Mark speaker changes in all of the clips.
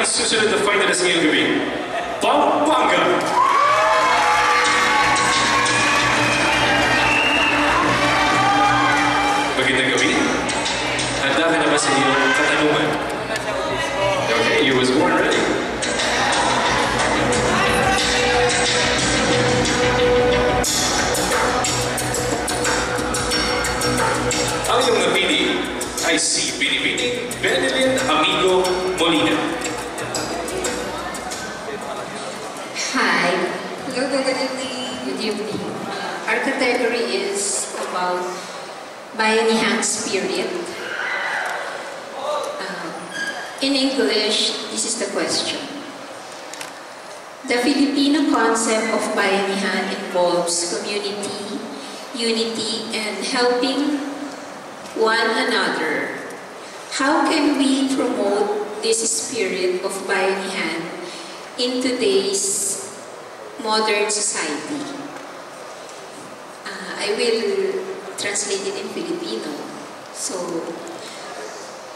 Speaker 1: ating susunod na finalist ngayong gabi, Pampanga! Magandang gabi. Handa ka na ba sa iyong katanungan? Okay, you was born ready. Ang iyong napili ay si Binibining Benelin Amigo Molina.
Speaker 2: Hi. Hello, good evening. Good evening. Our category is about Bayanihan spirit. In English, this is the question. The Filipino concept of Bayanihan involves community, unity, and helping one another. How can we promote this spirit of Bayanihan in today's modern society? I will translate it in Filipino. So,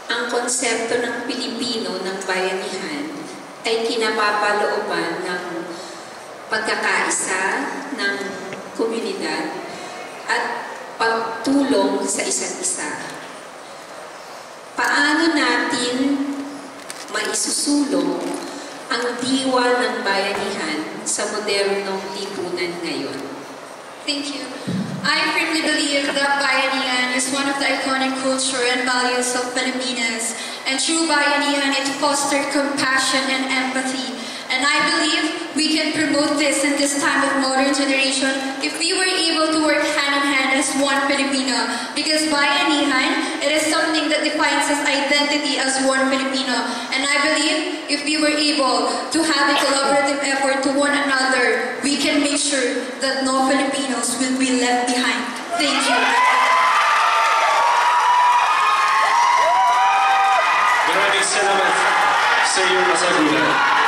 Speaker 2: ang konsepto ng Pilipino ng bayanihan ay kinapapalooban ng pagkakaisa ng komunidad at pagtulong sa isa't isa. Paano natin maisusulong ang diwa ng bayanihan sa modernong lipunan ngayon?
Speaker 3: Thank you. I firmly believe that Bayanihan is one of the iconic culture and values of Filipinas. And through Bayanihan, it fosters compassion and empathy. And I believe we can promote this in this time of modern generation if we were able to work hand in hand as one Filipino. Because Bayanihan, it is something that defines us identity as one Filipino. And I believe if we were able to have a collaborative effort to one another, we can make sure that no Filipinos will be left behind. Thank you.
Speaker 1: Maraming salamat sa iyong kasagutan.